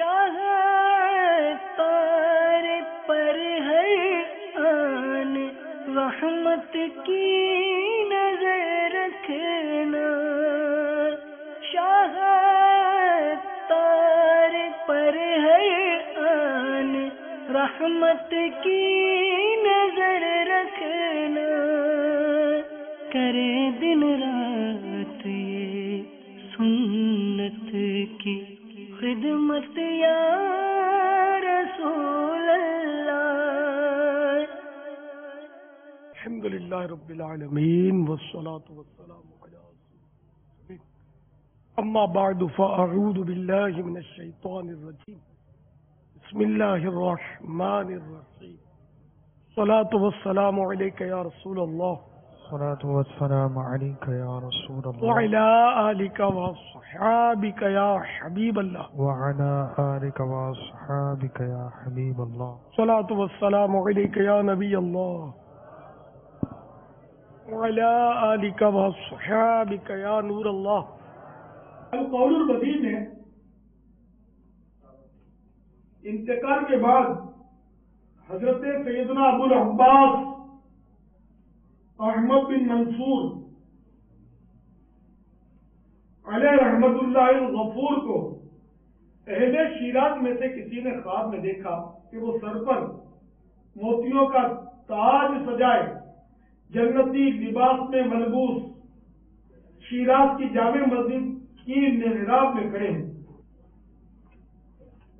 شاہ تار پر ہر آن رحمت کی نظر رکھنا، شاہ تار پر ہر آن رحمت کی نظر رکھنا، کرے دن رات یہ سنت کی خدمت یا رسول اللہ۔ الحمدللہ رب العالمین والصلاة والسلام علی رسول اللہ، اما بعد فاعوذ باللہ من الشیطان الرجیم، بسم اللہ الرحمن الرحیم، الصلاة والسلام علیک یا رسول اللہ، الصلاة والسلام عليك يا رسول الله وعلى آلك وصحابك يا حبيب الله، وعلى آلك وصحابك يا حبيب الله، الصلاة والسلام عليك يا نبي الله، وعلى آلك وصحابك يا نور الله۔ القول البدیع میں انتقال کے بعد حضرت سیدنا ابو العباس احمد بن منصور علیہ رحمت اللہ الغفور کو اہل شیراز میں سے کسی نے خواب میں دیکھا کہ وہ سر پر موتیوں کا تاج سجائے جنتی لباس میں ملبوس شیراز کی جامع مسجد کی محراب میں کھڑے ہیں۔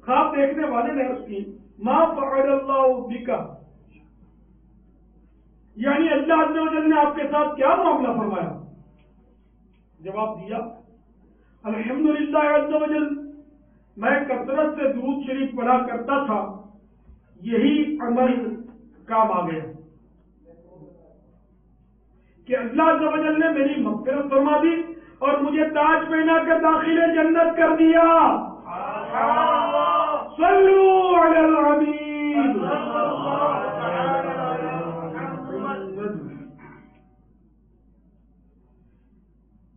خواب دیکھنے والے نے عرض کی ما فعل اللہ بکا، یعنی اللہ عز و جل نے آپ کے ساتھ کیا معاملہ فرمایا؟ جواب دیا الحمدللہ عز و جل، میں کثرت سے درود شریف پڑھا کرتا تھا، یہی عمل کام آ گیا کہ اللہ عز و جل نے میری مغفرت فرما دی اور مجھے تاج پہنا کر داخل جنت کر دیا۔ صلو علی الحبیب۔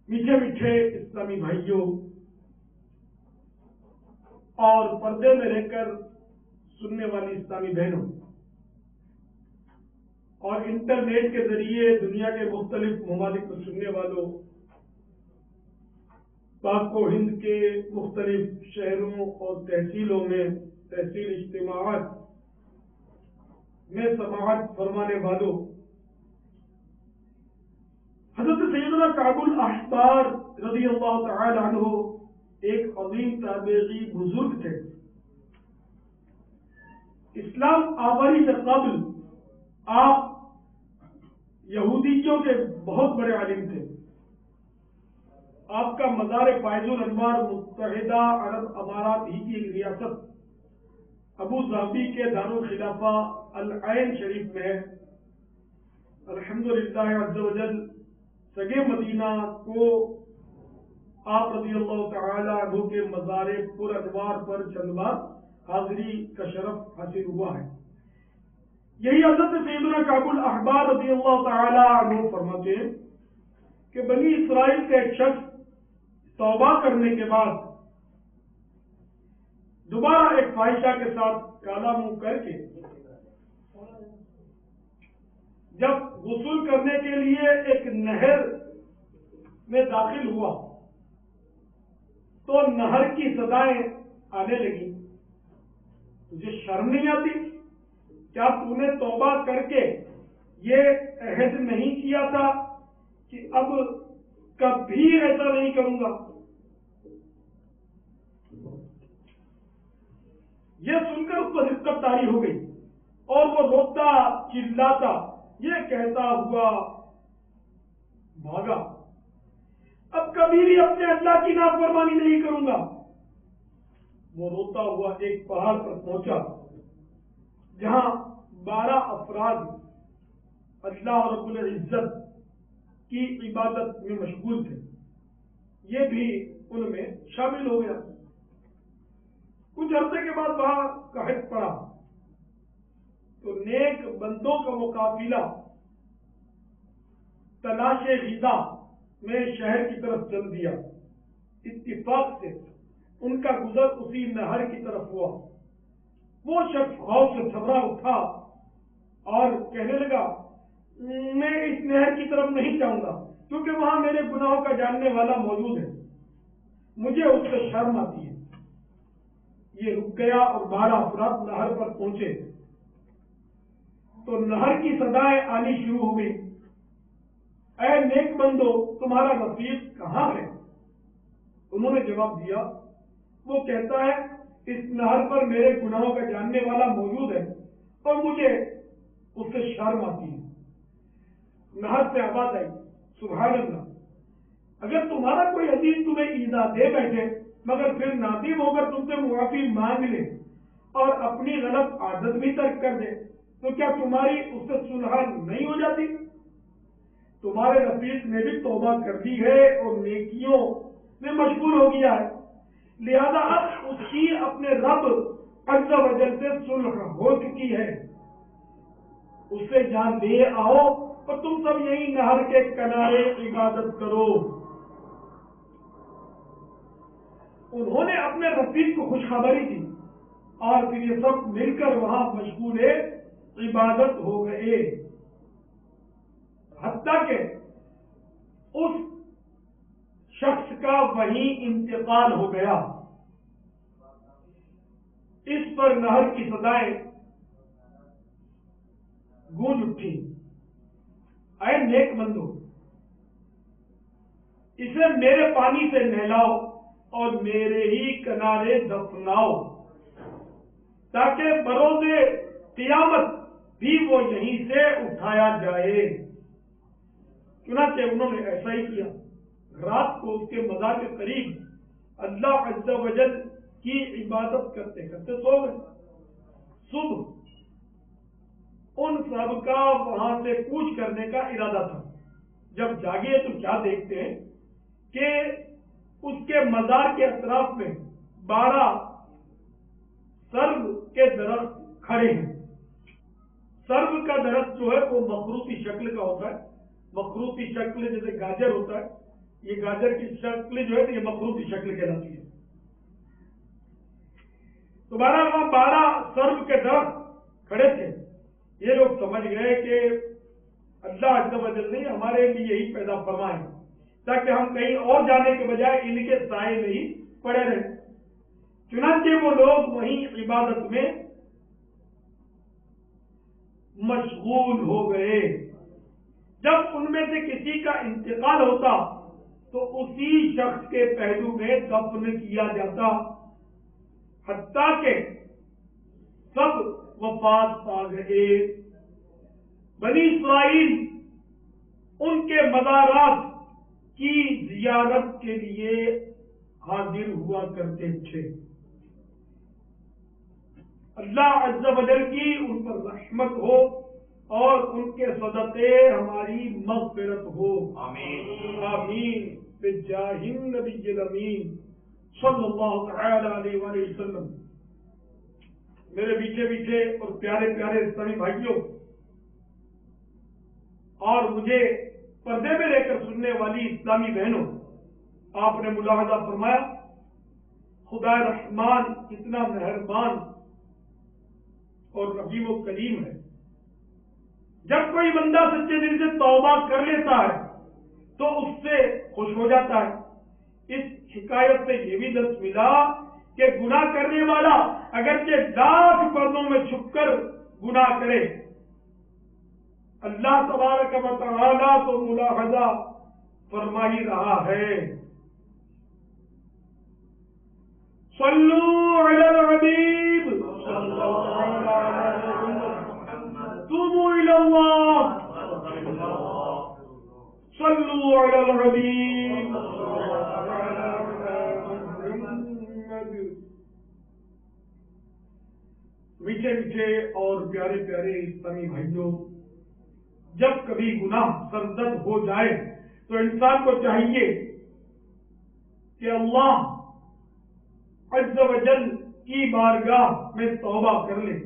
میٹھے میٹھے اسلامی بھائیوں اور پردے میں رہ کر سننے والی اسلامی بہنوں اور انٹرنیٹ کے ذریعے دنیا کے مختلف ممالک میں سننے والوں، پاک و ہند کے مختلف شہروں اور تحصیلوں میں تحصیل اجتماعات میں سماعت فرمانے والوں، حضرت سیدنا کعب الاحبار رضی اللہ تعالی عنہ ایک عظیم تابعی بزرگ تھے۔ اسلام آوری سے قبل آپ یہودیوں کے بہت بڑے عالم تھے۔ آپ کا مزار فائز الانوار متحدہ عرب امارات ہی کی ایک ریاست ابو ظبی کے دارالخلافہ العین شریف میں ہے۔ الحمدللہ عز و جل سگے مدینہ کو آپ رضی اللہ تعالی عنہ کے مزار پر انوار پر چند بار حاضری کا شرف حاصل ہوا ہے۔ یہی حضرت سیدنا کعب الاحبار رضی اللہ تعالی عنہ فرماتے ہیں کہ بنی اسرائیل کا ایک شخص توبہ کرنے کے بعد دوبارہ ایک فاحشہ کے ساتھ کالا منہ کر کے جب غسل کرنے کے لیے ایک نہر میں داخل ہوا تو نہر کی صدائیں آنے لگی، تجھے شرم نہیں آتی؟ کیا تو نے توبہ کر کے یہ عہد نہیں کیا تھا کہ اب کبھی ایسا نہیں کروں گا؟ یہ سن کر اس پر رقت طاری ہو گئی اور وہ روتا چلاتا یہ کہتا ہوا بھاگا، اب کبھی بھی اپنے اللہ کی نافرمانی نہیں کروں گا۔ وہ روتا ہوا ایک پہاڑ پر پہنچا جہاں 12 افراد اللہ رب العزت کی عبادت میں مشغول تھے، یہ بھی ان میں شامل ہو گیا۔ کچھ عرصے کے بعد وہاں قحط پڑا تو نیک بندوں کا وہ قافلہ تلاش غذا میں شہر کی طرف چل دیا۔ اتفاق سے ان کا گزر اسی نہر کی طرف ہوا. وہ شخص خوف سے تھرا اٹھا اور کہنے لگا میں اس نہر کی طرف نہیں جاؤں گا کیونکہ وہاں میرے گناہوں کا جاننے والا موجود ہے, مجھے اس سے شرم آتی ہے. یہ رک گیا اور 12 افراد نہر پر پہنچے تو نہر کی صدائیں آنی شروع ہو گئی. اے نیک بندو, تمہارا رفیق کہاں ہے؟ انہوں نے جواب دیا, وہ کہتا ہے اس نہر پر میرے گناہوں کا جاننے والا موجود ہے اور مجھے اس سے شرم آتی ہے. نہر سے آواز آئی, سبحان اللہ, اگر تمہارا کوئی عزیز تمہیں ایذا دے بیٹھے مگر پھر نادم ہو کر تم سے معافی مانگ لے اور اپنی غلط عادت بھی ترک کر دے تو کیا تمہاری اس سے صلح نہیں ہو جاتی؟ تمہارے رفیق نے بھی توبہ کر دی ہے اور نیکیوں میں مشغول ہو گیا ہے, لہذا اب اس کی اپنے رب عز و جل سے صلح ہو چکی ہے. اس سے جان لے آؤ اور تم سب یہی نہر کے کنارے عبادت کرو. انہوں نے اپنے رفیق کو خوشخبری دی اور پھر یہ سب مل کر وہاں مشغول عبادت ہو گئے, حتیٰ کہ اس شخص کا وہیں انتقال ہو گیا. اس پر نہر کی صدائیں گونج اٹھی, اے نیک بندو, اسے میرے پانی سے نہلاؤ اور میرے ہی کنارے دفناؤ تاکہ بروز قیامت بھی وہ یہیں سے اٹھایا جائے. چنانچہ انہوں نے ایسا ہی کیا. رات کو اس کے مزار کے قریب اللہ عز و جل کی عبادت کرتے کرتے سو گئے. صبح ان سب کا وہاں سے کوچ کرنے کا ارادہ تھا. جب جاگے تو کیا دیکھتے ہیں کہ اس کے مزار کے اطراف میں 12 سرو کے درخت کھڑے ہیں. سرو کا درخت جو ہے وہ مخروطی شکل کا ہوتا ہے. مخروطی شکل جیسے گاجر ہوتا ہے, یہ گاجر کی شکل جو ہے یہ مخروطی شکل کہلاتی ہے. تو 12 سرو کے درخت کھڑے تھے. یہ لوگ سمجھ گئے کہ اللہ عز و جل نے ہمارے لیے ہی پیدا فرمائے تاکہ ہم کہیں اور جانے کے بجائے ان کے سائے میں ہی پڑے رہیں. چنانچہ وہ لوگ وہیں عبادت میں مشغول ہو گئے. جب ان میں سے کسی کا انتقال ہوتا تو اسی شخص کے پہلو میں دفن کیا جاتا حتیٰ کہ سب وفات پا گئے. بنی اسرائیل ان کے مزارات کی زیارت کے لیے حاضر ہوا کرتے تھے. اللہ عز و جل کی ان پر رحمت ہو اور ان کے صدقے ہماری مغفرت ہو. آمین آمین بجاہ النبی الامین صلی اللہ تعالی علیہ وآلہ وسلم. میرے میٹھے میٹھے اور پیارے پیارے اسلامی بھائیوں اور مجھے پردے میں لے کر سننے والی اسلامی بہنوں, آپ نے ملاحظہ فرمایا خدا رحمان کتنا مہربان اور رحیم و کریم ہے. جب کوئی بندہ سچے دل سے توبہ کر لیتا ہے تو اس سے خوش ہو جاتا ہے. اس حکایت سے یہ بھی درس ملا کہ گناہ کرنے والا اگرچہ 1,00,000 پردوں میں چھپ کر گناہ کرے, اللہ تبارک و تعالی تو ملاحظہ فرما ہی رہا ہے. صلو علی الحبیب توبوا الی اللہ صلو علی الحبیب. میٹھے میٹھے اور پیارے پیارے اسلامی بھائیوں, جب کبھی گناہ سرزد ہو جائے تو انسان کو چاہیے کہ اللہ عز و جل کی بارگاہ میں توبہ کر لے.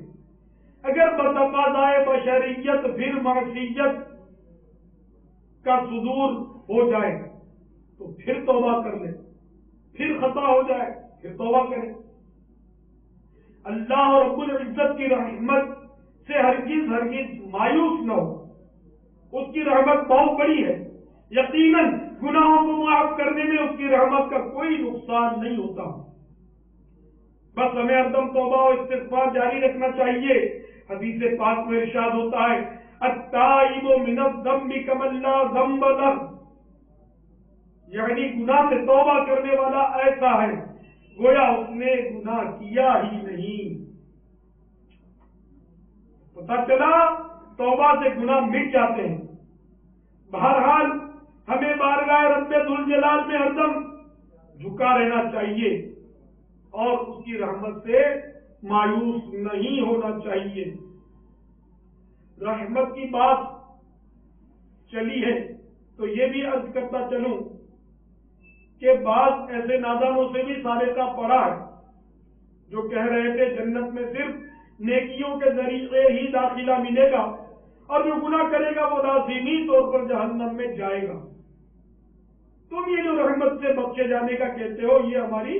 اگر بتقاضائے بشریت پھر معصیت کا صدور ہو جائے تو پھر توبہ کر لے, پھر خطا ہو جائے پھر توبہ کریں. اللہ رب العزت کی رحمت سے ہرگز مایوس نہ ہو. اس کی رحمت بہت بڑی ہے. یقیناً گناہوں کو معاف کرنے میں اس کی رحمت کا کوئی نقصان نہیں ہوتا. بس ہمیں ہردم توبہ و استغفار جاری رکھنا چاہیے. حدیث پاک میں ارشاد ہوتا ہے التائب من الذنب کمن لا ذنب لہ، یعنی گناہ سے توبہ کرنے والا ایسا ہے گویا اس نے گناہ کیا ہی نہیں. پتہ چلا توبہ سے گناہ مٹ جاتے ہیں. بہرحال ہمیں بارگاہ رب ذوالجلال میں ہردم جھکا رہنا چاہیے اور اس کی رحمت سے مایوس نہیں ہونا چاہیے. رحمت کی بات چلی ہے تو یہ بھی عرض کرتا چلوں کہ بعض ایسے نادانوں سے بھی سابقہ پڑا ہے جو کہہ رہے تھے جنت میں صرف نیکیوں کے ذریعے ہی داخلہ ملے گا اور جو گناہ کرے گا وہ لازمی طور پر جہنم میں جائے گا. تم یہ جو رحمت سے بخشے جانے کا کہتے ہو یہ ہماری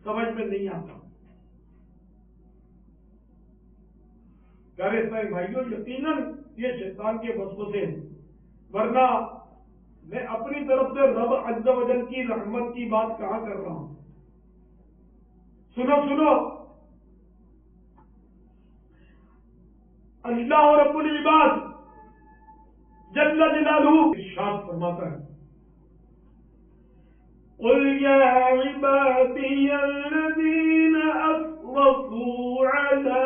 سمجھ میں نہیں آتا. پیارے صاحب بھائیوں، یقیناً یہ شیطان کے وسوسے ہیں، ورنہ میں اپنی طرف سے رب عز و جل کی رحمت کی بات کہاں کر رہا ہوں. سنو اللہ رب العباد جل جلالہ ارشاد فرماتا ہے قل یا عبادی الذین اسرفوا علی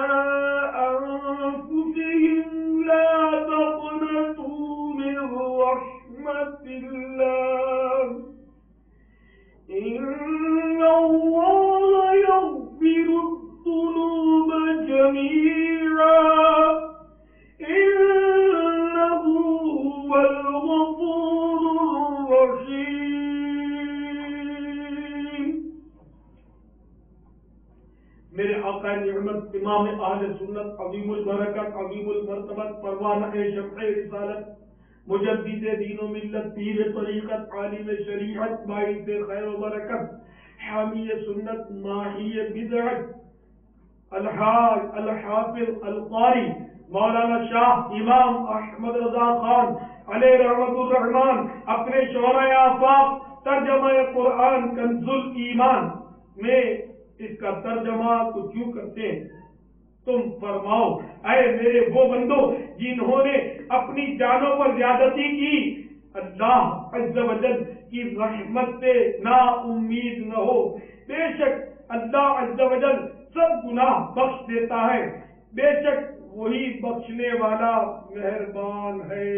انفسهم لا تقنطوا من رحمت اللہ ان اللہ یغفر الذنوب جميعا انه هو الغفور الرحیم. میرے آقا نعمت امام اہل سنت عظیم البرکت عظیم المرتبت پروانہ شمع رسالت مجدد دین و ملت پیر طریقت عالم شریعت باعث خیر و برکت حامی سنت ماحی بدعت الحاج الحافظ القاری مولانا شاہ امام احمد رضا خان علیہ رحمت الرحمان اپنے شعراء آفاق ترجمہ قرآن کنز الایمان میں اس کا ترجمہ کچھ یوں کرتے ہیں تم فرماؤ اے میرے وہ بندو جنہوں نے اپنی جانوں پر زیادتی کی اللہ عز و جل کی رحمت سے نا امید نہ ہو. بے شک اللہ عز و جل سب گناہ بخش دیتا ہے، بے شک وہی بخشنے والا مہربان ہے.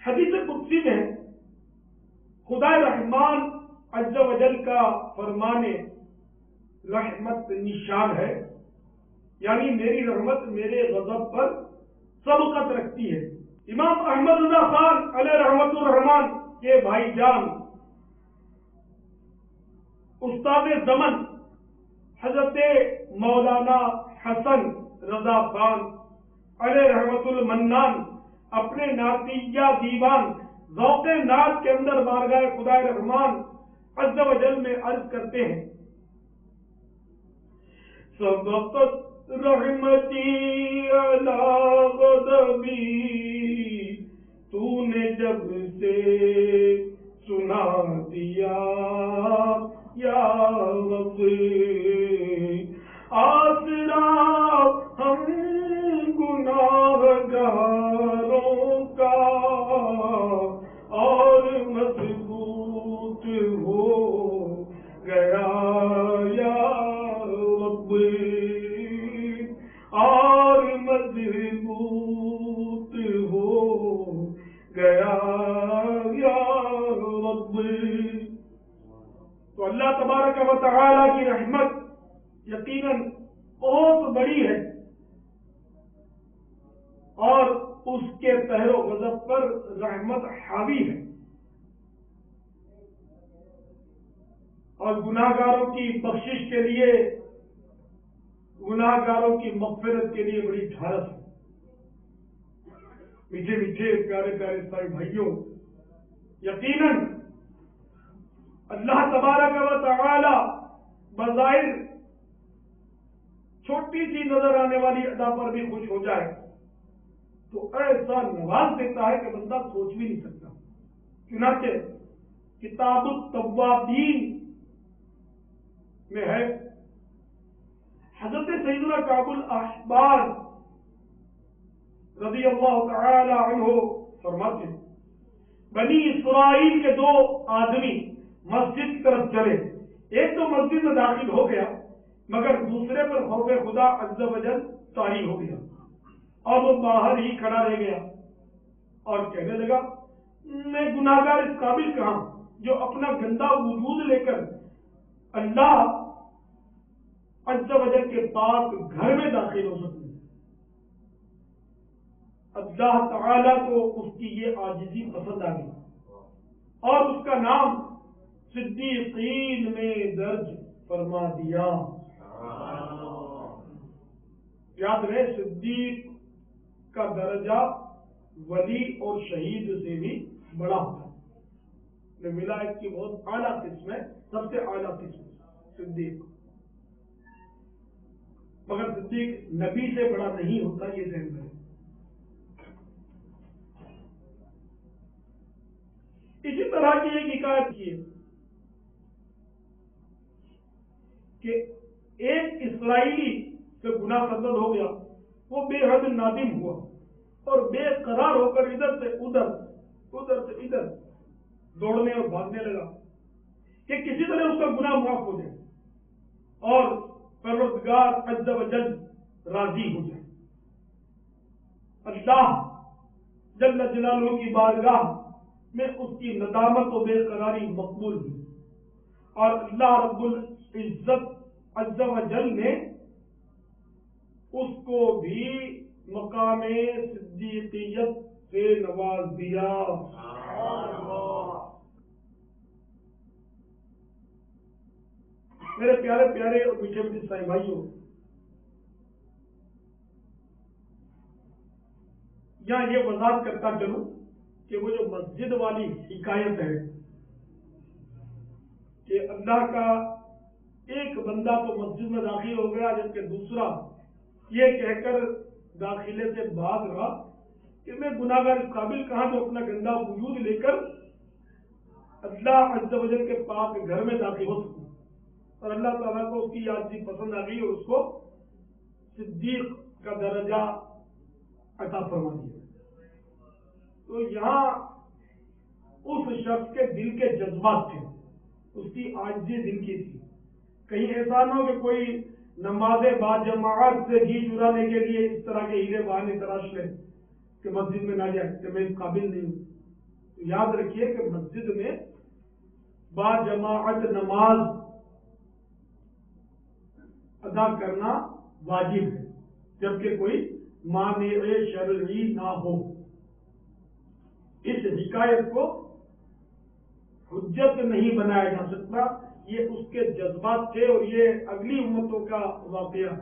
حدیث قدسی میں خدا رحمان عز و جل کا فرمان رحمت نشان ہے، یعنی میری رحمت میرے غضب پر سبقت رکھتی ہے. امام احمد رضا خان علیہ رحمت الرحمان کے بھائی جان استاد زمن حضرت مولانا حسن رضا خان علیہ رحمت المنان اپنے نعتیہ دیوان ذوق نعت کے اندر بارگاہ خدا رحمان عز و جل میں عرض کرتے ہیں سبقت رحمتی علی غضبی تو نے جب سے سنا دیا یا رب آسرا ہم گناہگاروں کا اور مضبوط ہو گیا یا رب اور مضبوط ہو گیا یا رب. تو اللہ تبارک و تعالی کی رحمت یقیناً بہت بڑی ہے اور اس کے قہر و غضب پر رحمت حاوی ہے اور گناہگاروں کی بخشش کے لیے گناہگاروں کی مغفرت کے لیے بڑی ڈھارس ہے. میٹھے میٹھے پیارے پیارے سارے بھائیوں، یقیناً اللہ تبارک و تعالی بظاہر چھوٹی سی نظر آنے والی ادا پر بھی خوش ہو جائے تو ایسا نواز دیتا ہے کہ بندہ سوچ بھی نہیں سکتا۔ چنانچہ کتاب التوابین میں ہے، حضرت سیدنا کعب الاحبار رضی اللہ تعالی عنہ فرماتے ہیں، بنی اسرائیل کے دو آدمی مسجد کی طرف چلے، ایک تو مسجد میں داخل ہو گیا مگر دوسرے پر خوف خدا عز و جل طاری ہو گیا اور وہ باہر ہی کھڑا رہ گیا اور کہنے لگا میں گناہگار اس قابل کہاں جو اپنا گندا وجود لے کر اللہ عز و جل کے پاک گھر میں داخل ہو سکوں۔ اللہ تعالیٰ کو اس کی یہ عاجزی پسند آ گئی اور اس کا نام صدیقین میں درج فرما دیا۔ یاد رہے صدیق کا درجہ ولی اور شہید سے بھی بڑا ہوتا ہے، ولایت کی بہت اعلیٰ قسم ہے، سب سے اعلیٰ قسم صدیق، مگر صدیق نبی سے بڑا نہیں ہوتا، یہ ذہن میں ہے۔ اسی طرح کی ایک حکایت کی ہے کہ ایک اسرائیلی سے گناہ سرزد ہو گیا، وہ بے حد نادم ہوا اور بے قرار ہو کر ادھر سے ادھر دوڑنے اور بھاگنے لگا کہ کسی طرح اس کا گناہ معاف ہو جائے اور پروردگار عز و جل راضی ہو جائے۔ اللہ جل جلالہ کی بارگاہ میں اس کی ندامت و بے قراری مقبول ہوئی اور اللہ رب العزت عز و جل نے اس کو بھی مقام صدیقیت سے نواز دیا۔ میرے پیارے پیارے اور میٹھے میٹھے سائیں بھائیوں، یہاں یہ وضاحت کرتا چلوں کہ وہ جو مسجد والی حکایت ہے کہ اللہ کا ایک بندہ تو مسجد میں داخل ہو گیا جبکہ دوسرا یہ کہہ کر داخلے سے بھاگ رہا کہ میں گناہگار اس قابل کہاں جو اپنا گندا وجود لے کر اللہ عز و جل کے پاک گھر میں داخل ہو سکوں، اور اللہ تعالیٰ کو اس کی عاجزی پسند آ گئی اور اس کو صدیق کا درجہ عطا فرما دیا۔ تو یہاں اس شخص کے دل کے جذبات تھے، اس کی عاجزی دل کی تھی۔ کہیں ایسا نہ ہو کہ کوئی نماز با جماعت سے جی چرانے کے لیے اس طرح کے ہیلے بہانے تراش لے کہ مسجد میں نہ جائے کہ میں اس قابل نہیں ہوں۔ تو یاد رکھیے کہ مسجد میں با جماعت نماز ادا کرنا واجب ہے جبکہ کوئی مانع شرعی نہ ہو۔ اس حکایت کو حجت نہیں بنایا جا سکتا، یہ اس کے جذبات تھے اور یہ اگلی امتوں کا واقعہ۔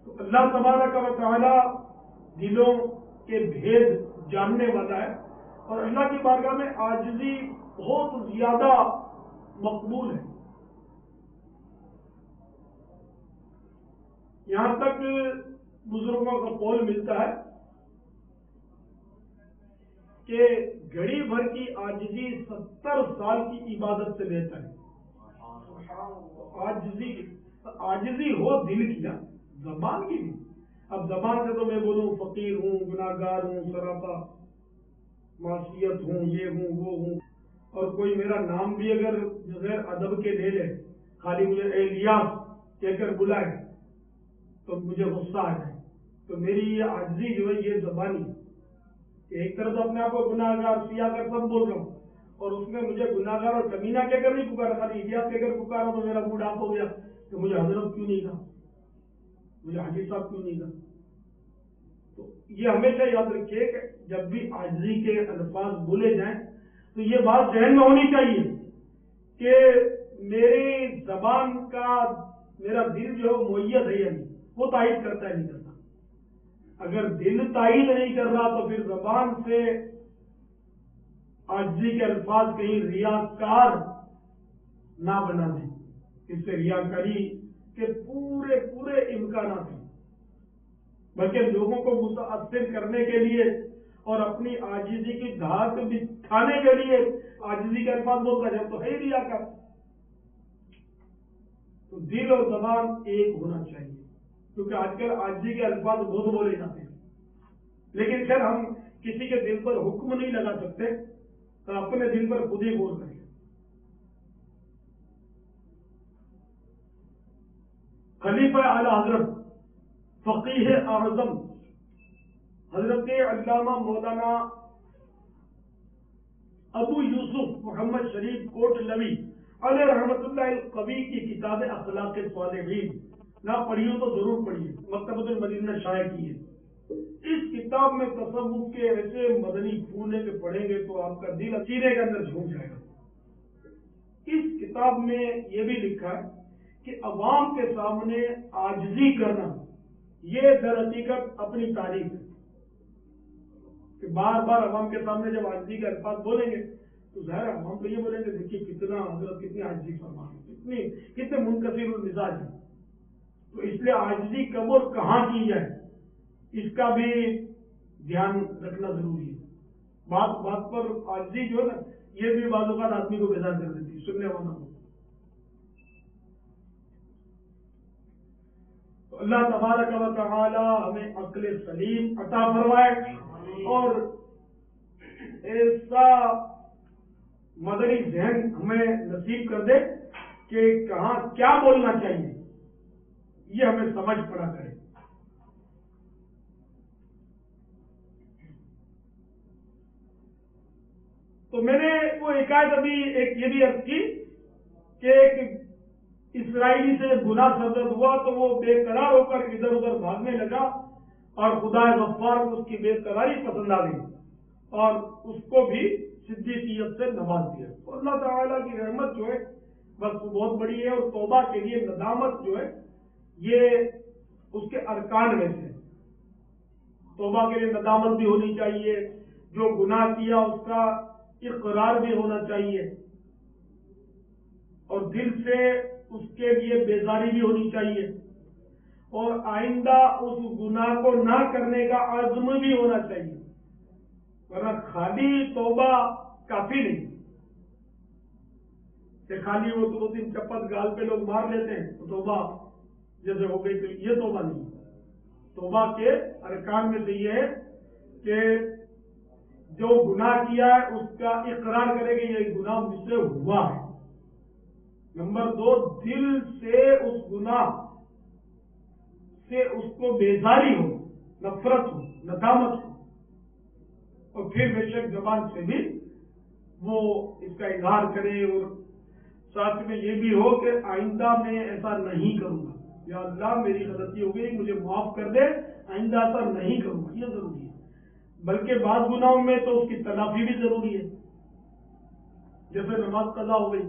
تو اللہ تبارک و تعالی دلوں کے بھید جاننے والا ہے اور اللہ کی بارگاہ میں عاجزی بہت زیادہ مقبول ہے۔ یہاں تک بزرگوں کا قول ملتا ہے کہ گھڑی بھر کی عاجزی 70 سال کی عبادت سے بہتر ہے۔ عاجزی ہو دل کی، زبان کی بھی۔ اب زبان سے تو میں بولوں فقیر ہوں، گناہگار ہوں، سراپا معصیت ہوں، یہ ہوں وہ ہوں، اور کوئی میرا نام بھی اگر بغیر ادب کے لے لے، خالی مجھے اے الیاس کہہ کر بلائے تو مجھے غصہ آ جائے، تو میری یہ عاجزی جو ہے یہ زبانی، ایک طرف اپنے آپ کو گناہگار سیاہ کر سب بول رہا ہوں اور اس میں مجھے گناہگار اور کمینہ کہہ کر نہیں پکارا، خالی الیاس کہہ کر پکارا تو میرا موڈ آف ہو گیا کہ مجھے حضرت کیوں نہیں کہا، مجھے حاجی صاحب کیوں نہیں کہا۔ تو یہ ہمیشہ یاد رکھیے کہ جب بھی عاجزی کے الفاظ بولے جائیں تو یہ بات ذہن میں ہونی چاہیے کہ میری زبان کا میرا دل جو ہے مؤید ہے یا نہیں، وہ تائید کرتا ہے نہیں کرتا۔ اگر دل تائید نہیں کر رہا تو پھر زبان سے عاجزی کے الفاظ کہیں ریاکار نہ بنا دیں، اس سے ریاکاری کے پورے پورے امکانات ہیں، بلکہ لوگوں کو متاثر کرنے کے لیے اور اپنی عاجزی کی دھاک بٹھانے کے لیے عاجزی کے الفاظ بولتا جب تو ہے ہی ریاکار۔ تو دل اور زبان ایک ہونا چاہیے، کیونکہ آج کل عاجزی کے الفاظ بہت بولے جاتے ہیں، لیکن خیر ہم کسی کے دل پر حکم نہیں لگا سکتے، تو اپنے دل پر خود ہی غور کریں۔ خلیفہ اعلی حضرت فقیہ اعظم حضرت علامہ مولانا ابو یوسف محمد شریف کوٹلوی علیہ رحمۃ اللہ القوی کی کتاب اخلاق صالحین نہ پڑھی ہو تو ضرور پڑھیے، مکتبۃ المدینہ نے شائع کی ہے۔ اس کتاب میں تصوف کے ایسے مدنی پھول ہے کہ پڑھیں گے تو آپ کا دل سینے کے اندر جھوم جائے گا۔ اس کتاب میں یہ بھی لکھا ہے کہ عوام کے سامنے عاجزی کرنا یہ در حقیقت اپنی تعریف ہے، کہ بار بار عوام کے سامنے جب عاجزی کے الفاظ بولیں گے تو ظاہر ہے عوام تو یہ بولیں گے دیکھیے کتنا حضرت کتنی عاجزی فرما ہے، کتنے منکسر المزاج ہیں۔ تو اس لیے عاجزی کب اور کہاں کی جائے اس کا بھی دھیان رکھنا ضروری ہے۔ بات بات پر عاجزی جو ہے نا یہ بھی بعض اوقات آدمی کو بیدار کر دیتی ہے، سننے والا کو۔ تو اللہ تبارک و تعالی ہمیں عقل سلیم عطا فرمائے اور ایسا مدنی ذہن ہمیں نصیب کر دے کہ کہاں کیا بولنا چاہیے یہ ہمیں سمجھ پڑا کرے۔ تو میں نے وہ حکایت ابھی ایک یہ بھی عرض کی کہ ایک اسرائیلی سے گناہ سرزد ہوا تو وہ بے قرار ہو کر ادھر ادھر بھاگنے لگا اور خدا غفار کو اس کی بے قراری پسند آ گئی اور اس کو بھی صدیقیت سے نواز دیا۔ تو اللہ تعالیٰ کی رحمت جو ہے بس وہ بہت بڑی ہے، اور توبہ کے لیے ندامت جو ہے یہ اس کے ارکان میں سے۔ توبہ کے لیے ندامت بھی ہونی چاہیے، جو گناہ کیا اس کا اقرار بھی ہونا چاہیے، اور دل سے اس کے لیے بیزاری بھی ہونی چاہیے، اور آئندہ اس گناہ کو نہ کرنے کا عزم بھی ہونا چاہیے، ورنہ خالی توبہ کافی نہیں کہ خالی وہ دو تین چپت گال پہ لوگ مار لیتے ہیں تو توبہ جیسے ہو گئی، تو یہ توبہ نہیں۔ توبہ کے ارکان میں سے یہ ہے کہ جو گناہ کیا ہے اس کا اقرار کرے کہ یہ گناہ مجھ سے ہوا ہے۔ نمبر 2، دل سے اس گناہ سے اس کو بیزاری ہو، نفرت ہو، ندامت ہو، اور پھر بے شک زبان سے بھی وہ اس کا اظہار کرے، اور ساتھ میں یہ بھی ہو کہ آئندہ میں ایسا نہیں کروں گا، یا اللہ میری غلطی ہو گئی مجھے معاف کر دے، آئندہ ایسا نہیں کروں گا، یہ ضروری ہے۔ بلکہ بعض گناہوں میں تو اس کی تلافی بھی ضروری ہے، جیسے نماز قضا ہو گئی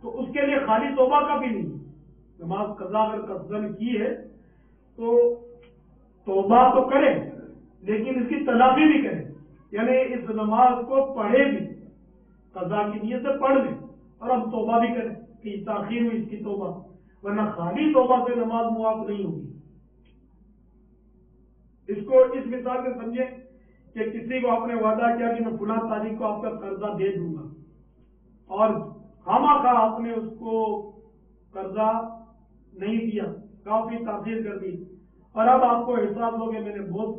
تو اس کے لیے خالی توبہ کا بھی نہیں، نماز قضا اگر قصدن کی ہے تو توبہ تو کرے لیکن اس کی تلافی بھی کرے، یعنی اس نماز کو پڑھے بھی، قضا کی نیت سے پڑھ لے اور اب توبہ بھی کرے کہ تاخیر ہوئی اس کی توبہ، ورنہ خالی توبہ سے نماز معاف نہیں ہوگی۔ اس کو اس مثال سے سمجھے کہ کسی کو آپ نے وعدہ کیا کہ میں فلاں تاریخ کو آپ کا قرضہ دے دوں گا، اور خواہ آپ نے اس کو قرضہ نہیں دیا، کافی تاخیر کر دی، اور اب آپ کو احساس ہو کہ میں نے بہت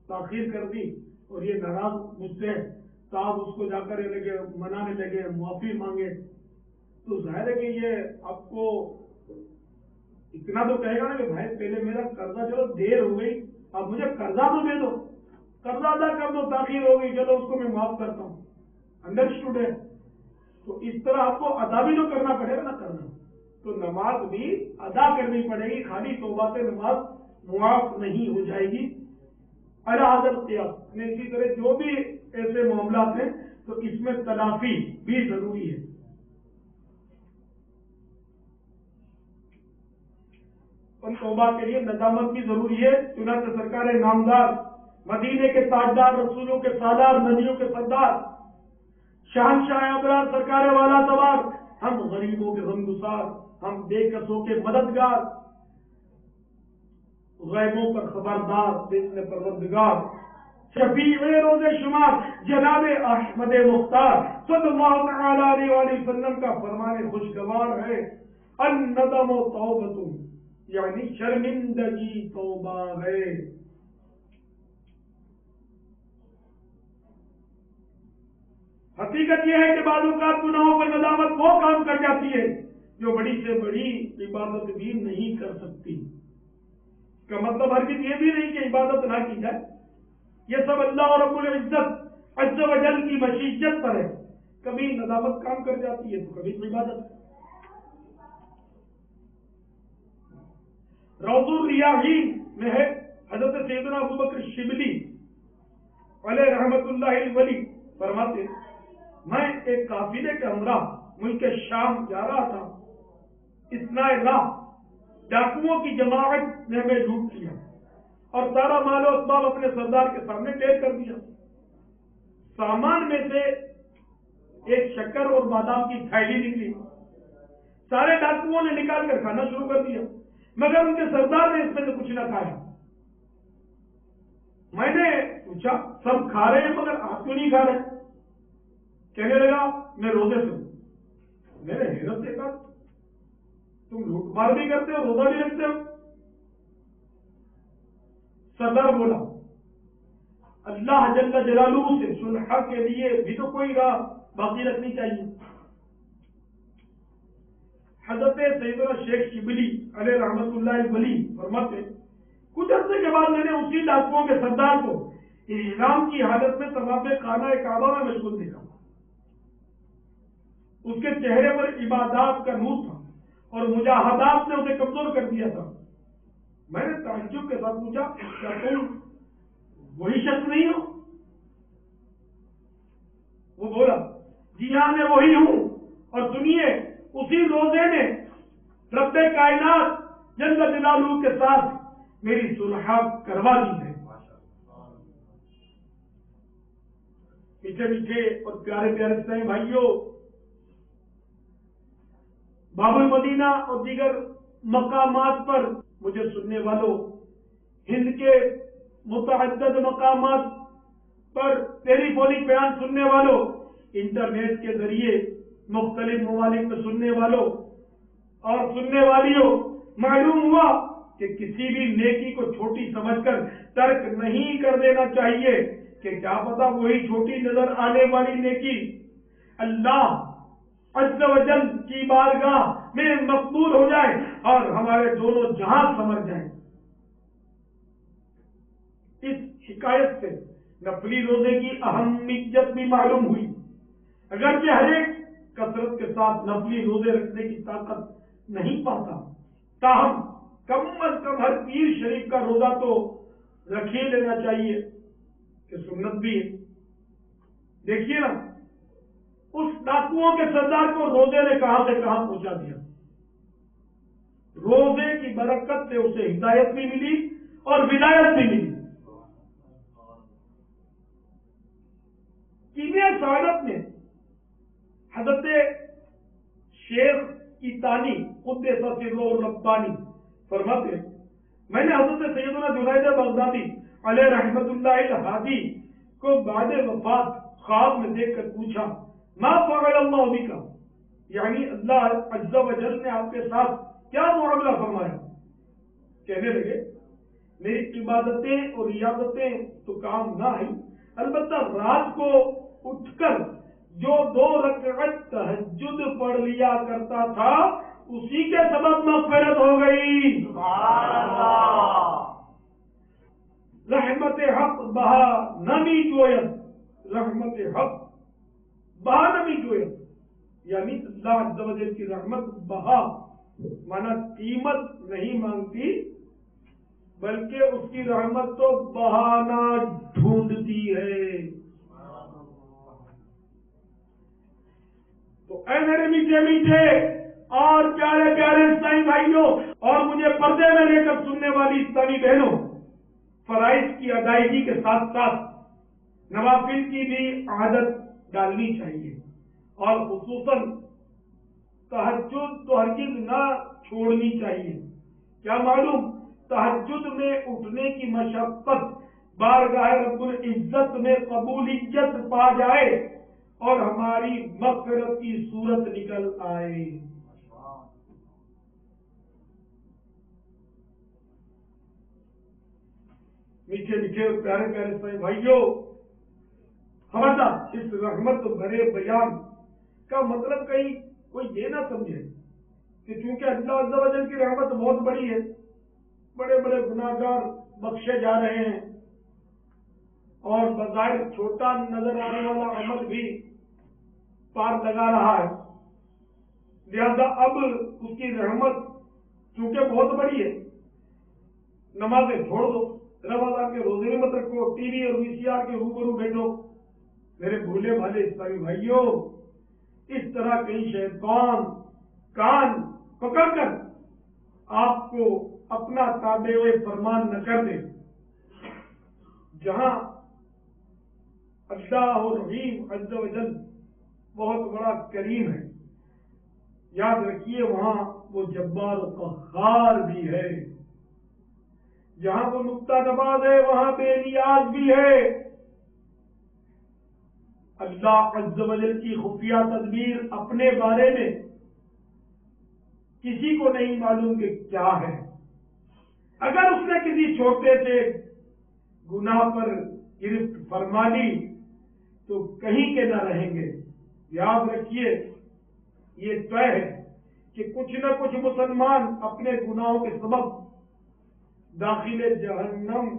تاخیر کر دی اور یہ ناراض مجھ سے، تو آپ اس کو جا کر منانے لگے، معافی مانگے، تو ظاہر ہے کہ یہ آپ کو اتنا تو کہے گا نا کہ بھائی پہلے میرا قرضہ چلو دیر ہو گئی، اب مجھے قرضہ تو دے دو، قرضہ ادا کر دو، تاخیر ہو گئی چلو اس کو میں معاف کرتا ہوں، انڈرسٹوڈ ہے۔ تو اس طرح آپ کو ادا بھی تو کرنا پڑے گا نا، کرنا تو نماز بھی ادا کرنی پڑے گی، خالی توبہ سے نماز معاف نہیں ہو جائے گی۔ حضرت قیاس میں اسی طرح جو بھی ایسے معاملات ہیں تو اس میں تلافی بھی ضروری ہے۔ ان توبہ کے لیے ندامت بھی ضروری ہے. چنانچہ سرکار نامدار، مدینے کے تاجدار، رسولوں کے سالار، نبیوں کے سردار، شہنشاہ ابرار، سرکار والا سوار، ہم غریبوں کے غمگسار، ہم بے کسوں کے مددگار، غیبوں پر خبردار، بسم پروردگار، شفیع روز شمار جناب احمد مختار صلی اللہ تعالی علیہ وآلہ وسلم کا فرمان خوشگوار ہے. الندم توبۃ، یعنی شرمندگی توبہ ہے. حقیقت یہ ہے کہ بعض اوقات گناہوں پر ندامت وہ کام کر جاتی ہے جو بڑی سے بڑی عبادت بھی نہیں کر سکتی. اس کا مطلب ہرگز یہ بھی نہیں کہ عبادت نہ کی جائے. یہ سب اللہ رب العزت عز و جل کی مشیت پر ہے. کبھی ندامت کام کر جاتی ہے تو کبھی عبادت. روض الریاحین میں ہے حضرت سیدنا ابوبکر شبلی علیہ رحمت اللہ الولی فرماتے ہیں، میں ایک قافلے کے ہمراہ ملک شام جا رہا تھا. اثناء راہ ڈاکوؤں کی جماعت نے ہمیں لوٹ لیا اور سارا مال و اسباب اپنے سردار کے سامنے ڈھیر کر دیا. سامان میں سے ایک شکر اور بادام کی تھیلی نکلی. سارے ڈاکوؤں نے نکال کر کھانا شروع کر دیا، مگر ان کے سردار نے اس میں سے کچھ نہ کھایا. میں نے پوچھا سب کھا رہے ہیں مگر آپ کیوں نہیں کھا رہے؟ کہنے لگا میں روزے سے ہوں. میں نے حیرت سے کہا تم لوٹ مار بھی کرتے ہو، روزہ بھی رکھتے ہو؟ سردار بولا اللہ جل جلالہ سے صلح کے لیے بھی تو کوئی راہ باقی رکھنی چاہیے. حضرت سیدنا شیخ شبلی علیہ رحمت اللہ الولی فرماتے کچھ عرصے کے بعد میں نے اسی ڈاکوؤں کے سردار کو احرام کی حالت میں طواف خانہ کعبہ میں مشغول دیکھا. اس کے چہرے پر عبادات کا نور تھا اور مجاہدات نے اسے کمزور کر دیا تھا. میں نے تعجب کے ساتھ پوچھا کیا تم وہی شخص نہیں ہو؟ وہ بولا جی ہاں میں وہی ہوں، اور سنیے اسی روزے نے رب کائنات جل جلالہ کے ساتھ میری صلح کروا دی ہے. میٹھے میٹھے اور پیارے پیارے اسلامی بھائیوں، باب المدینہ اور دیگر مقامات پر مجھے سننے والوں، ہند کے متعدد مقامات پر ٹیلی فونک بیان سننے والوں، انٹرنیٹ کے ذریعے مختلف ممالک میں سننے والوں اور سننے والیوں، معلوم ہوا کہ کسی بھی نیکی کو چھوٹی سمجھ کر ترک نہیں کر دینا چاہیے کہ کیا پتا وہی چھوٹی نظر آنے والی نیکی اللہ عز و جل کی بارگاہ میں مقبول ہو جائے اور ہمارے دونوں جہاں سمجھ جائیں. اس حکایت سے نفلی روزے کی اہمیت بھی معلوم ہوئی. اگرچہ ہر ایک کثرت کے ساتھ نفلی روزے رکھنے کی طاقت نہیں پاتا، تاہم کم از کم ہر پیر شریف کا روزہ تو رکھ ہی لینا چاہیے کہ سنت بھی ہے. دیکھیے نا اس ڈاکوؤں کے سردار کو روزے نے کہاں سے کہاں پہنچا دیا. روزے کی برکت سے اسے ہدایت بھی ملی اور ولایت بھی ملی. کیمیا سعادت میں حضرت شیخ کی تانی قدس سرہ ربانی فرماتے میں نے حضرت سیدنا جنید بغدادی علیہ رحمت اللہ الہادی کو بعد وفات خواب میں دیکھ کر پوچھا ما فعل اللہ بک، یعنی اللہ عز و جل نے آپ کے ساتھ کیا معاملہ فرمایا؟ کہنے لگے میری عبادتیں اور ریاضتیں تو کام نہ آئی، البتہ رات کو اٹھ کر جو 2 رکعت تہجد پڑھ لیا کرتا تھا اسی کے سبب مغفرت ہو گئی. رحمت حق بہا نمی جویت، رحمت حق بہا نمی جویت، یعنی اللہ عز و جل کی رحمت بہا مانا قیمت نہیں مانگتی بلکہ اس کی رحمت تو بہانا ڈھونڈتی ہے. تو اے میرے میٹھے میٹھے اور پیارے پیارے اسلامی بھائیوں اور مجھے پردے میں لے کر سننے والی اسلامی بہنوں، فرائض کی ادائیگی کے ساتھ ساتھ نوافل کی بھی عادت ڈالنی چاہیے، اور خصوصاً تہجد تو ہرگز نہ چھوڑنی چاہیے۔ کیا معلوم تہجد میں اٹھنے کی مشقت بارگاہ رب العزت میں قبولیت پا جائے اور ہماری مغفرت کی صورت نکل آئے۔ میٹھے میٹھے اور پیارے پیارے سائیں بھائیوں، خبردار اس رحمت بھرے بیان کا مطلب کہیں کوئی یہ نہ سمجھے کہ چونکہ اللہ عز و جل کی رحمت بہت بڑی ہے، بڑے بڑے گناہگار بخشے جا رہے ہیں، اور بظاہر چھوٹا نظر آنے والا عمل بھی پار لگا رہا ہے، لہذا اب اس کی رحمت چونکہ بہت بڑی ہے، نمازیں چھوڑ دو، رمضان کے روزے بھی مت رکھو، ٹی وی اور وی سی آر کے روبرو بیٹھو۔ میرے بھولے بھالے اسلامی بھائیوں، اس طرح کئی شیطان کان پکڑ کر آپ کو اپنا تابع فرمان نہ کر دے۔ جہاں اللہ رحیم عز و جل بہت بڑا کریم ہے، یاد رکھیے وہاں وہ جبار و قہار بھی ہے، جہاں وہ نقطہ نواز ہے وہاں بے نیاز بھی ہے۔ اللہ عز و جل کی خفیہ تدبیر اپنے بارے میں کسی کو نہیں معلوم کہ کیا ہے۔ اگر اس نے کسی چھوٹے سے گناہ پر گرفت فرما لی تو کہیں کے نہ رہیں گے۔ یاد رکھیے یہ طے ہے کہ کچھ نہ کچھ مسلمان اپنے گناہوں کے سبب داخل جہنم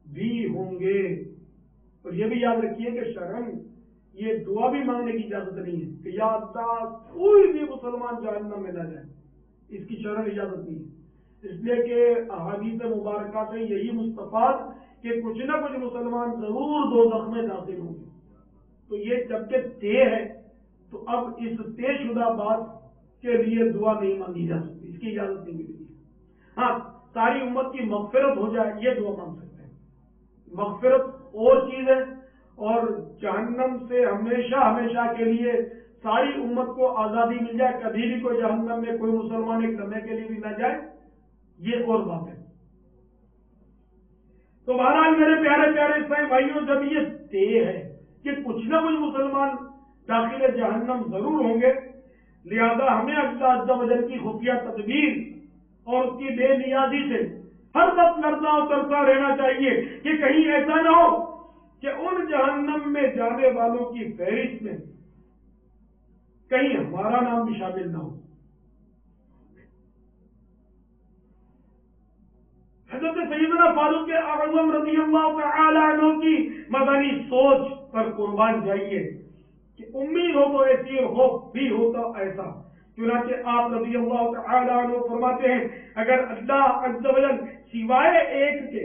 بھی ہوں گے۔ اور یہ بھی یاد رکھیے کہ شرم یہ دعا بھی مانگنے کی اجازت نہیں ہے کہ یا اللہ کوئی بھی مسلمان جہنم میں نہ جائے، اس کی شرم اجازت نہیں ہے، اس لیے کہ احادیث مبارکہ سے یہی مستفاد کہ کچھ نہ کچھ مسلمان ضرور دوزخ میں داخل ہوں گے۔ تو یہ جبکہ طے ہے تو اب اس طے شدہ بات کے لیے دعا نہیں مانگی جا سکتی، اس کی اجازت نہیں ملتی۔ ہاں، ساری امت کی مغفرت ہو جائے یہ دعا مانگ سکتے ہیں، مغفرت اور چیز ہے، اور جہنم سے ہمیشہ ہمیشہ کے لیے ساری امت کو آزادی مل جائے، کبھی بھی کوئی جہنم میں کوئی مسلمان ایک لمحے کے لیے بھی نہ جائے، یہ اور بات ہے۔ تو بہرحال میرے پیارے پیارے عیسائی بھائیوں، جب یہ طے ہے کہ کچھ نہ کچھ مسلمان داخل جہنم ضرور ہوں گے، لہذا ہمیں اللہ عز و جل کی خفیہ تدبیر اور اس کی بے نیازی سے ہر وقت لرزاں و ترساں رہنا چاہیے کہ کہیں ایسا نہ ہو کہ ان جہنم میں جانے والوں کی فہرست میں کہیں ہمارا نام بھی شامل نہ ہو۔ حضرت سیدنا فاروق اعظم رضی اللہ تعالی عنہ کی مدنی سوچ پر قربان جائیے کہ امید ہو تو ایسی اور خوف بھی ہو تو ایسا۔ چنانچہ آپ رضی اللہ تعالی عنہ فرماتے ہیں اگر اللہ عز و جل سوائے ایک کے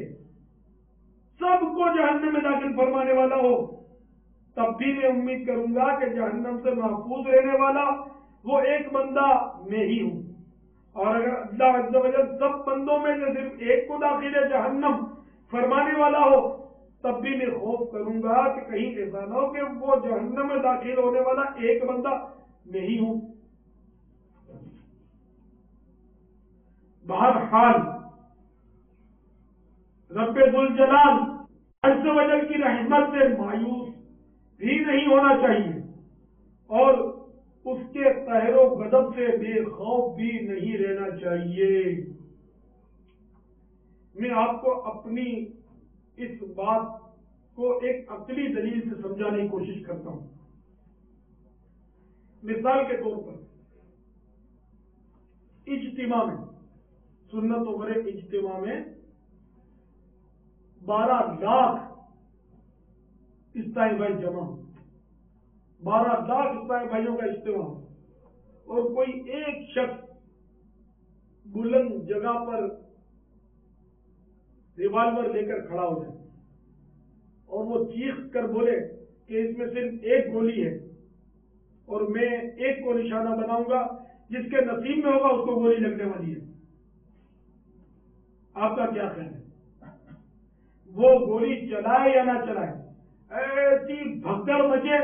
سب کو جہنم میں داخل فرمانے والا ہو تب بھی میں امید کروں گا کہ جہنم سے محفوظ رہنے والا وہ ایک بندہ میں ہی ہوں، اور اگر اللہ عز و جل سب بندوں میں سے صرف ایک کو داخل جہنم فرمانے والا ہو تب بھی میں خوف کروں گا کہ کہیں ایسا نہ ہو کہ وہ جہنم میں داخل ہونے والا ایک بندہ میں ہی ہوں۔ بہرحال رب ذوالجلال عز و جل کی رحمت سے مایوس بھی نہیں ہونا چاہیے اور اس کے قہر و غضب سے بے خوف بھی نہیں رہنا چاہیے۔ میں آپ کو اپنی اس بات کو ایک عقلی دلیل سے سمجھانے کی کوشش کرتا ہوں۔ مثال کے طور پر اجتماع میں، سنت و برے اجتماع میں 12 لاکھ عیسائی بھائی جمع، 12 لاکھ عیسائی بھائیوں کا اجتماع، اور کوئی ایک شخص بلند جگہ پر ریوالور لے کر کھڑا ہو جائے اور وہ چیخ کر بولے کہ اس میں صرف ایک گولی ہے اور میں ایک کو نشانہ بناؤں گا، جس کے نصیب میں ہوگا اس کو گولی لگنے والی ہے۔ آپ کا کیا خیال ہے؟ وہ گولی چلائے یا نہ چلائے؟ ایسی بھگدڑ مچے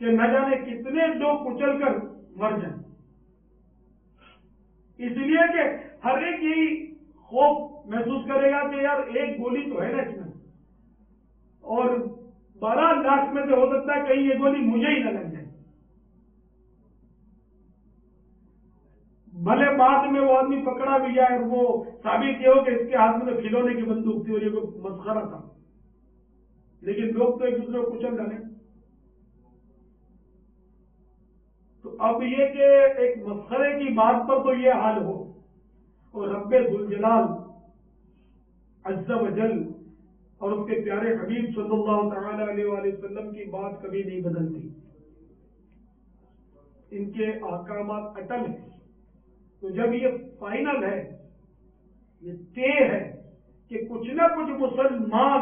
کہ نہ جانے کتنے لوگ کچل کر مر جائیں، اس لیے کہ ہر ایک یہی خوف محسوس کرے گا کہ یار ایک گولی تو ہے نا اس میں، اور 12 لاکھ میں سے ہو سکتا ہے کہیں یہ گولی مجھے ہی نہ لگ جائے، بھلے بعد میں وہ آدمی پکڑا بھی جائے اور وہ ثابت یہ ہو کہ اس کے ہاتھ میں تو کھلونے کی بندوق تھی اور یہ کوئی مسخرہ تھا، لیکن لوگ تو ایک دوسرے کو کچل ڈالیں۔ تو اب یہ کہ ایک مسخرے کی بات پر تو یہ حال ہو، اور رب ذوالجلال عز و جل اور اس کے پیارے حبیب صلی اللہ تعالی علیہ وآلہ وسلم کی بات کبھی نہیں بدلتی، ان کے احکامات اٹل ہیں۔ تو جب یہ فائنل ہے، یہ طے ہے کہ کچھ نہ کچھ مسلمان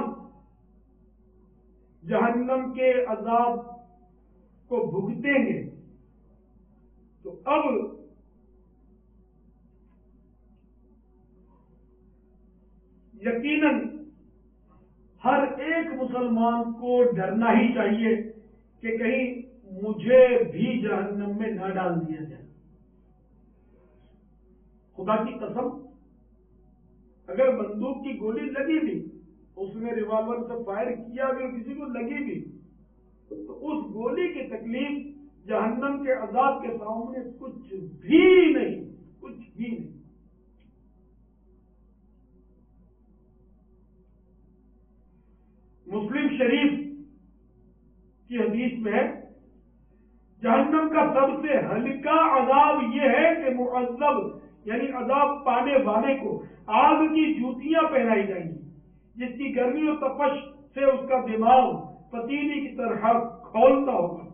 جہنم کے عذاب کو بھگتیں گے، تو اب یقیناً ہر ایک مسلمان کو ڈرنا ہی چاہیے کہ کہیں مجھے بھی جہنم میں نہ ڈال دیا جائے۔ خدا کی قسم، اگر بندوق کی گولی لگی بھی، اس میں ریوالور سے فائر کیا بھی اور کسی کو لگی بھی، تو اس گولی کی تکلیف جہنم کے عذاب کے سامنے کچھ بھی نہیں، کچھ بھی نہیں۔ مسلم شریف کی حدیث میں ہے، جہنم کا سب سے ہلکا عذاب یہ ہے کہ معذب یعنی عذاب پانے والے کو آگ کی جوتیاں پہنائی جائیں گی، جس کی گرمی و تپش سے اس کا دماغ پتیلی کی طرح کھولتا ہوگا۔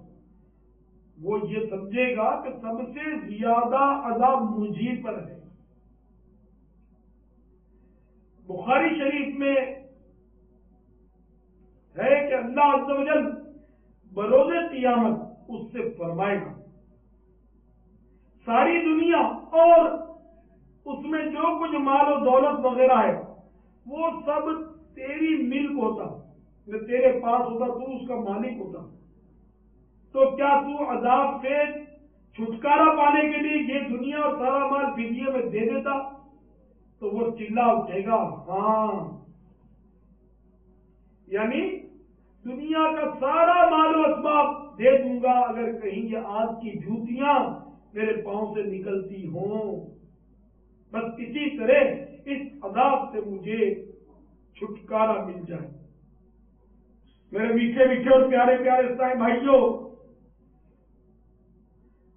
وہ یہ سمجھے گا کہ سب سے زیادہ عذاب مجھے پر ہے۔ بخاری شریف میں ہے کہ اللہ عز و جل بروز قیامت اس سے فرمائے گا، ساری دنیا اور اس میں جو کچھ مال و دولت وغیرہ ہے وہ سب تیری ملک ہوتا، اگر تیرے پاس ہوتا تو اس کا مالک ہوتا، تو کیا تو عذاب سے چھٹکارا پانے کے لیے یہ دنیا اور سارا مال فدیے میں دے دیتا؟ تو وہ چلا اٹھے گا ہاں، یعنی دنیا کا سارا مال و اسباب دے دوں گا اگر کہیں یہ آگ کی جوتیاں میرے پاؤں سے نکلتی ہوں، بس کسی طرح اس عذاب سے مجھے چھٹکارا مل جائے۔ میرے میٹھے میٹھے اور پیارے پیارے اسلام بھائیوں،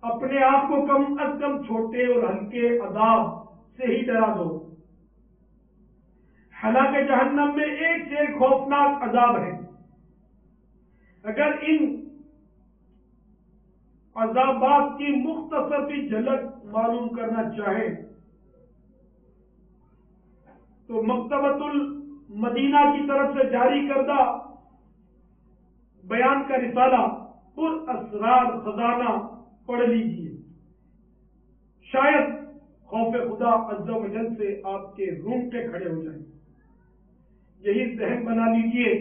اپنے آپ کو کم از کم چھوٹے اور ہلکے عذاب سے ہی ڈرا دو۔ حالانکہ جہنم میں ایک سے ایک خوفناک عذاب ہے، اگر ان عذابات کی مختصر سی جھلک معلوم کرنا چاہیں تو مکتبۃ المدینہ کی طرف سے جاری کردہ بیان کا رسالہ پر اسرار خزانہ پڑھ لیجئے، شاید خوف خدا عز و جل سے آپ کے رونگٹے کھڑے ہو جائیں۔ یہی ذہن بنا لیجئے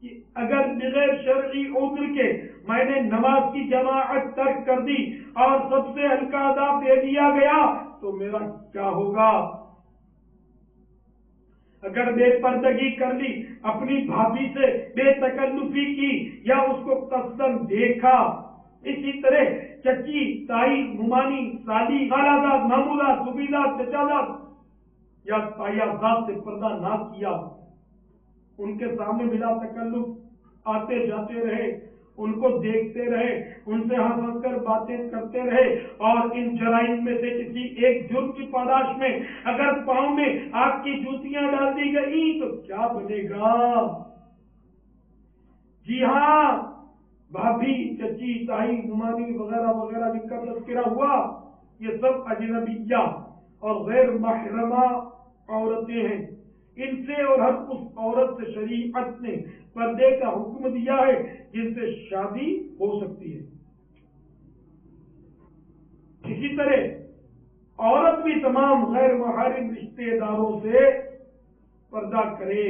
کہ اگر بغیر شرعی عذر کے میں نے نماز کی جماعت ترک کر دی اور سب سے ہلکا عذاب دے دیا گیا تو میرا کیا ہوگا؟ اگر بے پردگی کر لی، اپنی بھابھی سے بے تکلفی کی یا اس کو قصدن دیکھا، اسی طرح چچی، تائی، ممانی، سالی، خالازاد، ماموداد، سبیداد، چچازاد یا تایازاد سے پردہ نہ کیا، ان کے سامنے بلا تکلف آتے جاتے رہے، ان کو دیکھتے رہے، ان سے ہنس ہنس کر باتیں کرتے رہے، اور ان جرائم میں سے کسی ایک جرم کی پاداش میں اگر پاؤں میں آگ کی جوتیاں ڈال دی گئی تو کیا بنے گا؟ جی ہاں، بھابھی، چچی، تائی، ممانی وغیرہ وغیرہ جن کا تذکرہ ہوا، یہ سب اجنبیہ اور غیر محرمہ عورتیں ہیں۔ ان سے اور ہر اس عورت سے شریعت نے پردے کا حکم دیا ہے جن سے شادی ہو سکتی ہے۔ اسی طرح عورت بھی تمام غیر محرم رشتے داروں سے پردہ کرے۔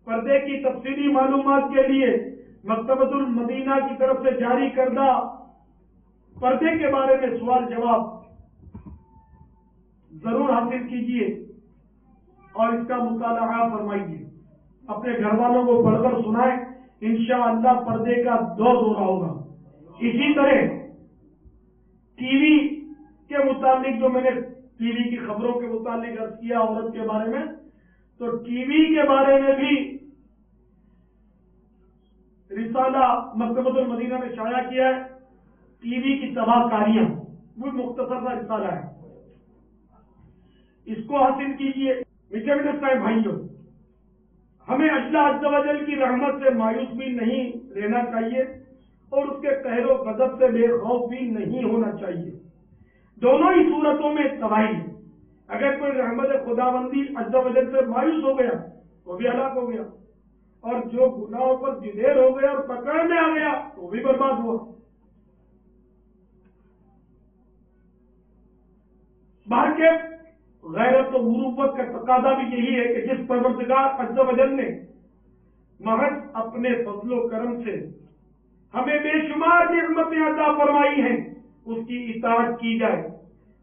پردے کی تفصیلی معلومات کے لیے مکتبۃ المدینہ کی طرف سے جاری کردہ پردے کے بارے میں سوال جواب ضرور حاصل کیجیے اور اس کا مطالعہ فرمائیے، اپنے گھر والوں کو پڑھ کر سنائیں، انشاءاللہ پردے کا دور ہوگا۔ اسی طرح ٹی وی کے متعلق جو میں نے ٹی وی کی خبروں کے متعلق عرض کیا عورت کے بارے میں، تو ٹی وی کے بارے میں بھی رسالہ مکتبۃ المدینہ نے شائع کیا ہے، ٹی وی کی تباہ کاریاں، وہ مختصر سا رسالہ ہے، اس کو حاصل کیجیے۔ میٹھے میٹھے صاحب بھائیوں، ہمیں اللہ عز و جل کی رحمت سے مایوس بھی نہیں رہنا چاہیے اور اس کے قہر و غضب سے بے خوف بھی نہیں ہونا چاہیے۔ دونوں ہی صورتوں میں تباہی ہے۔ اگر کوئی رحمت خداوندی عز و جل سے مایوس ہو گیا وہ بھی ہلاک ہو گیا، اور جو گناہوں پر جدیر ہو گیا اور پکڑ میں آ گیا وہ بھی برباد ہوا۔ باہر کے غیرت و مروت کا تقاضا بھی یہی ہے کہ جس پروردگار عز و جل نے محض اپنے فضل و کرم سے ہمیں بے شمار نعمتیں عطا فرمائی ہیں اس کی اطاعت کی جائے،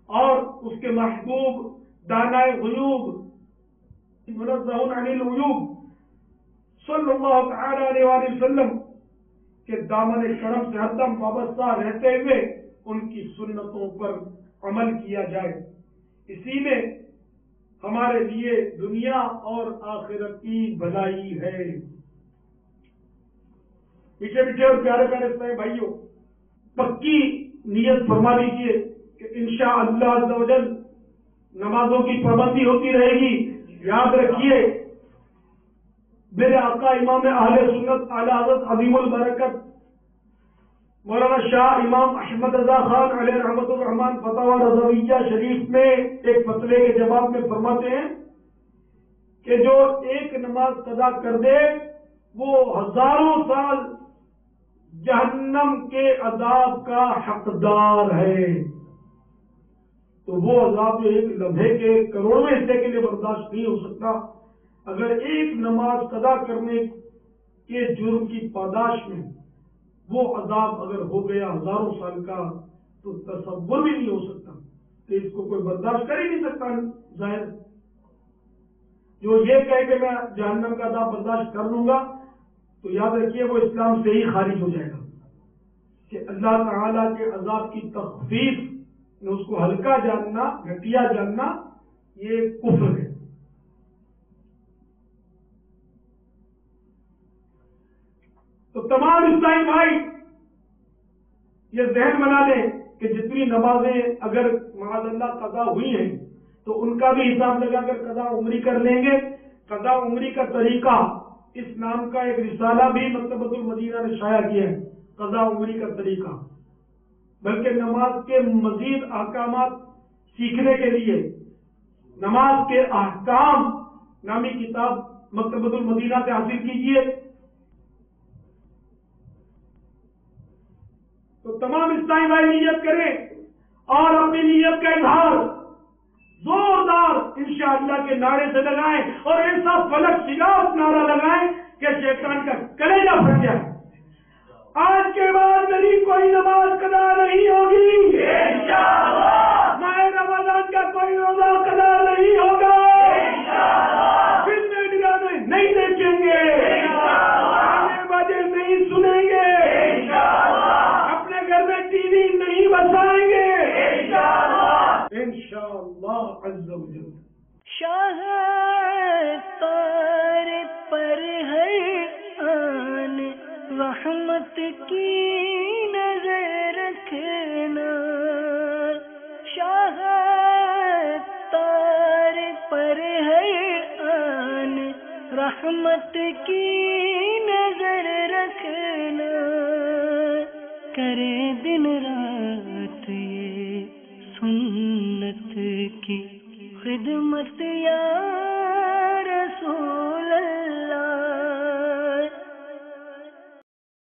اور اس کے محبوب دانائے غیوب منزہ عن العیوب صلی اللہ تعالی علیہ وآلہ وسلم کے دامن کرم سے ہر دم وابستہ رہتے ہوئے ان کی سنتوں پر عمل کیا جائے۔ اسی میں ہمارے لیے دنیا اور آخرت کی بھلائی ہے۔ میٹھے میٹھے اور پیارے پیارے اسلامی بھائیوں، پکی نیت فرما لیجیے کہ انشاءاللہ عز و جل نمازوں کی پابندی ہوتی رہے گی۔ یاد رکھیے میرے آقا امام اہل سنت اعلی حضرت عظیم البرکت مولانا شاہ امام احمد رضا خان علیہ رحمۃ الرحمان فتاوی رضویہ شریف میں ایک فتوے کے جواب میں فرماتے ہیں کہ جو ایک نماز قضا کر دے وہ ہزاروں سال جہنم کے عذاب کا حقدار ہے۔ تو وہ عذاب جو ایک لمحے کے کروڑویں حصے کے لیے برداشت نہیں ہو سکتا، اگر ایک نماز قضا کرنے کے جرم کی پاداش میں وہ عذاب اگر ہو گیا ہزاروں سال کا تو تصور بھی نہیں ہو سکتا، کہ اس کو کوئی برداشت کر ہی نہیں سکتا۔ ظاہر جو یہ کہے کہ میں جہنم کا عذاب برداشت کر لوں گا تو یاد رکھیے وہ اسلام سے ہی خارج ہو جائے گا، کہ اللہ تعالیٰ کے عذاب کی تخفیف میں اس کو ہلکا جاننا، گھٹیا جاننا، یہ کفر ہے۔ تو تمام اسلامی بھائی یہ ذہن بنا لیں کہ جتنی نمازیں اگر معاذ اللہ قضا ہوئی ہیں تو ان کا بھی حساب لگا کر قضا عمری کر لیں گے۔ قضا عمری کا طریقہ اس نام کا ایک رسالہ بھی مکتبۃ المدینہ نے شائع کیا ہے، قضا عمری کا طریقہ۔ بلکہ نماز کے مزید احکامات سیکھنے کے لیے نماز کے احکام نامی کتاب مکتبۃ المدینہ سے حاصل کیجیے۔ تو تمام اسلامی بھائی نیت کریں اور اپنی نیت کا اظہار زوردار انشاءاللہ کے نعرے سے لگائیں اور ایسا فلک شگاف نعرہ لگائیں کہ شیطان کا کلیجہ پھٹ جائے۔ آج کے بعد میری کوئی نماز قضا نہیں ہوگی انشاءاللہ، ماہ رمضان کا کوئی روزہ قضا نہیں ہوگا انشاءاللہ، فلمیں ڈرامے نہیں دیکھیں گے گانے بجے نہیں سنیں گے انشاءاللہ، اپنے گھر میں ٹی وی نہیں بسائیں گے انشاءاللہ عز و جل۔ شاہ تار پر ہر آن رحمت کی نظر رکھنا، شاہ تار پر ہر آن رحمت کی نظر رکھنا، کرے دن رات یہ سنت کی خدمت یا